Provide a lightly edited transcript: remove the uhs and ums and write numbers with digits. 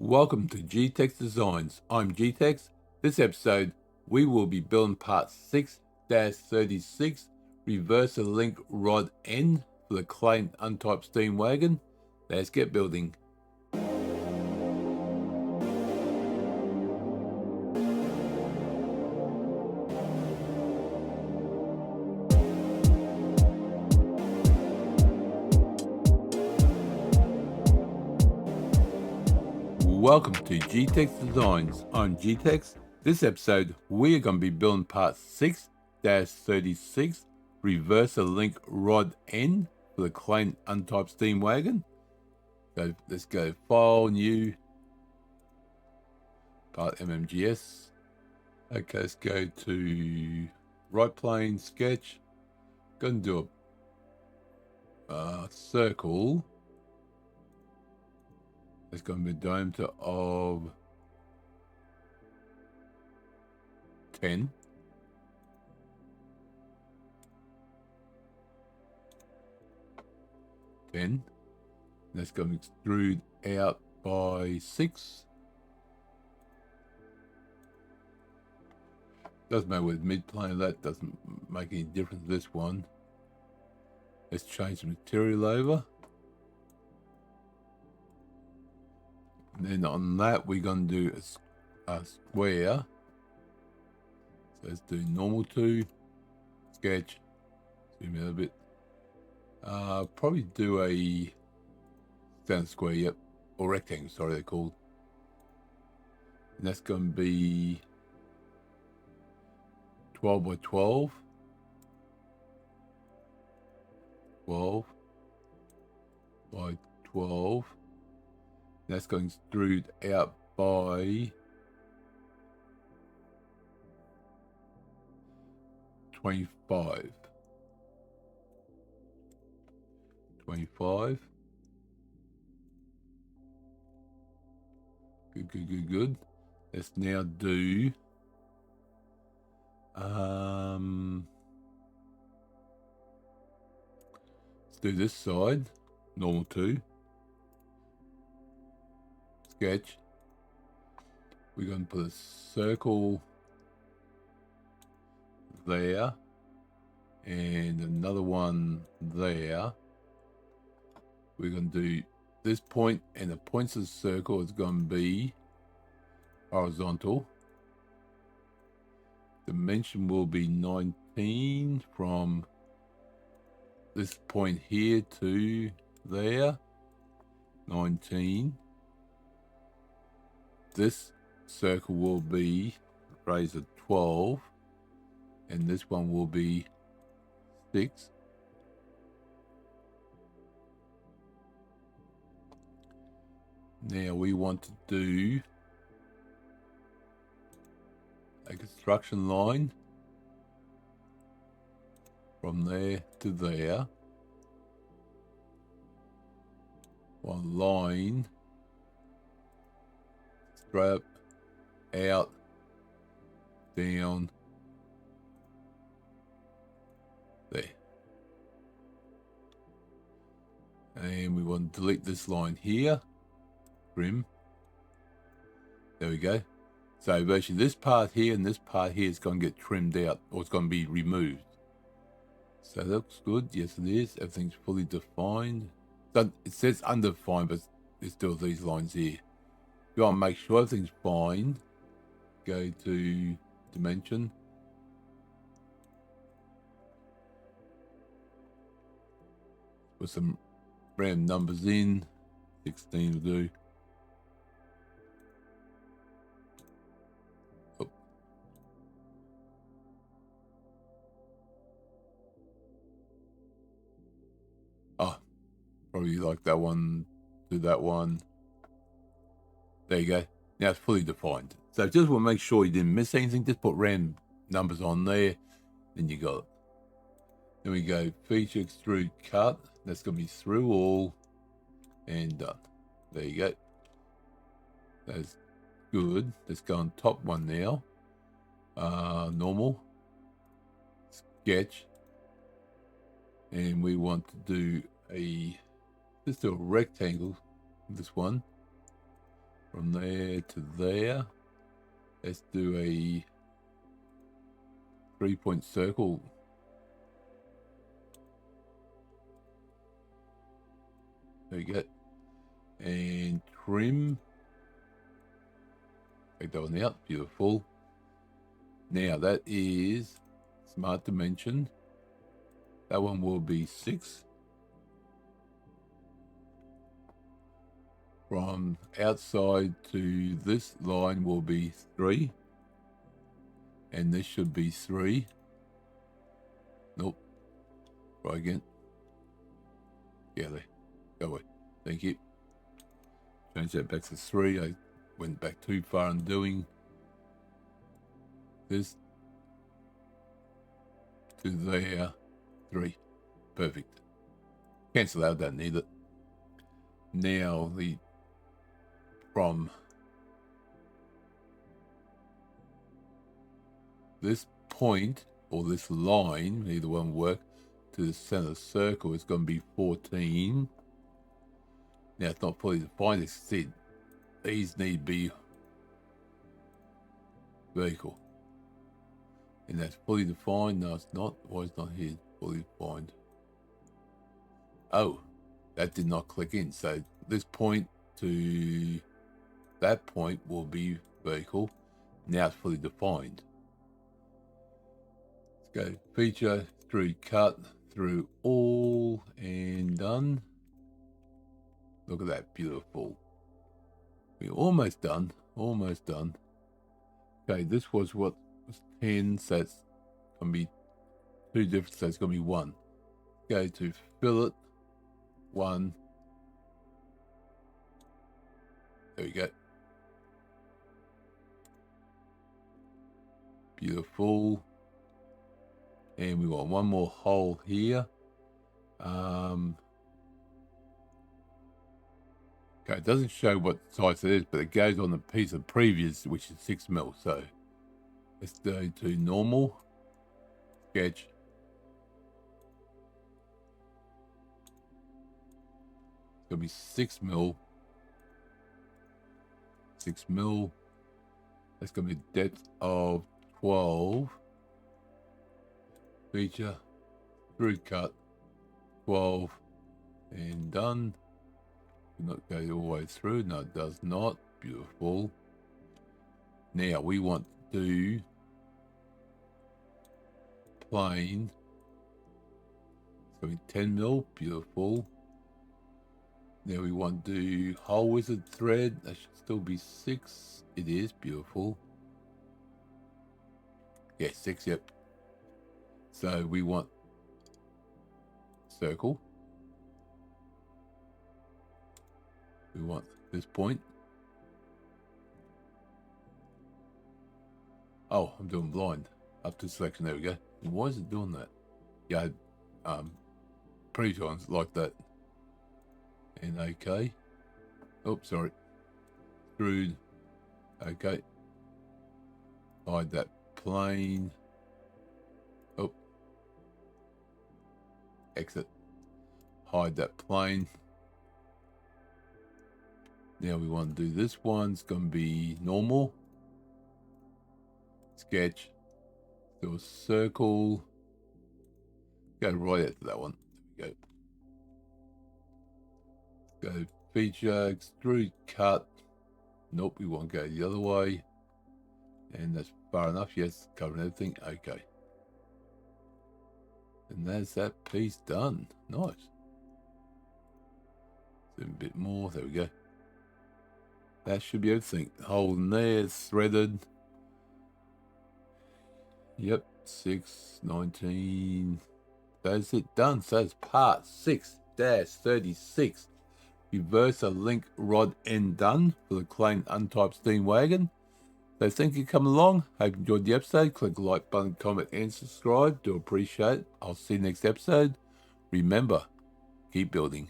Welcome to G-Tex Designs. I'm G-Tex. This episode, we will be building part 6-36, reverser link rod end for the Clayton Undertype Steam Wagon. Let's get building. Welcome to G-Tex Designs. I'm G-Tex. This episode, we are going to be building part 6-36, reverser link rod end for the Clayton Undertype Steam Wagon. So let's go File, New, Part MMGS. Okay, let's go to Right Plane, Sketch. Going to do a circle. It's going to be a diameter of 10. That's going to extrude out by 6. Doesn't matter with mid-plane, that doesn't make any difference to this one. Let's change the material over. And then on that, we're going to do a square. So let's do normal to, sketch, zoom in a bit. Probably do a standard square, yep, or rectangle, sorry, they're called. And that's going to be 12 by 12. 12 by 12. That's going to extrude out by 25. 25. Good. Let's now do let's do this side, normal to. Sketch. We're going to put a circle there and another one there. We're going to do this point, and the points of the circle is going to be horizontal. Dimension will be 19 from this point here to there. 19. This circle will be raised at 12, and this one will be 6. Now we want to do a construction line from there to there. One line straight out, down, there. And we want to delete this line here, trim. There we go. So basically this part here and this part here is going to get trimmed out, or it's going to be removed. So that looks good. Yes, it is. Everything's fully defined. So it says undefined, but there's still these lines here. If you want to make sure everything's fine, go to dimension. Put some random numbers in. 16 will do. Oh. Probably like that one, do that one. There you go. Now it's fully defined. So just want to make sure you didn't miss anything. Just put random numbers on there, and you got it. Then we go feature, extrude, cut. That's going to be through all and done. There you go. That's good. Let's go on top one now. Normal. Sketch. And we want to do just a rectangle. This one. From there to there. Let's do a 3-point circle. There you go. And trim. Take that one out. Beautiful. Now that is smart dimension. That one will be 6. From outside to this line will be 3. And this should be 3. Nope. Try again. Yeah, there. Go away. Thank you. Change that back to 3. I went back too far in doing this. To there. 3. Perfect. Cancel out, don't need it. Now from this point or this line, either one work, to the center circle is going to be 14. Now it's not fully defined. As I said, these need to be vertical. And that's fully defined. No, it's not. Why is it not here? Fully defined. Oh, that did not click in. So this point to that point will be vertical. Now it's fully defined. Let's go feature, through cut, through all, and done. Look at that, beautiful. We're almost done, almost done. Okay, this was what was 10, so it's going to be 2 different, so it's going to be 1. Go to fillet, 1. There we go. Beautiful. And we want one more hole here. Okay, it doesn't show what size it is, but it goes on the piece of previous, which is 6 mil. So let's go to normal, sketch. It's gonna be 6 mil. 6 mil. That's gonna be depth of 12. Feature, through cut, 12, and done. Not go all the way through. No, it does not. Beautiful. Now we want to do plane. It's going to be 10 mil. Beautiful. Now we want to do hole wizard thread. That should still be 6. It is. Beautiful. Yeah, 6. Yep. So we want circle. We want this point. Oh, I'm doing blind. Up to selection. There we go. Why is it doing that? Yeah, pretty sure it's like that. And okay. Oh, sorry. Screwed. Okay. Hide that plane. Oh. Exit. Hide that plane. Now we want to do this one. It's going to be normal. Sketch. Do a circle. Go right after that one. There we go. Go feature, extrude, cut. Nope, we want to go the other way. And that's far enough. Yes, covering everything. Okay. And that's that piece done. Nice. Zoom a bit more. There we go. That should be everything. Hole in there, threaded. Yep, 6, 19. That's it, done. So that's part 6-36. Reverse a link rod end done for the Clayton Undertype Steam Wagon. So thank you for coming along. Hope you enjoyed the episode. Click the like button, comment, and subscribe. Do appreciate it. I'll see you next episode. Remember, keep building.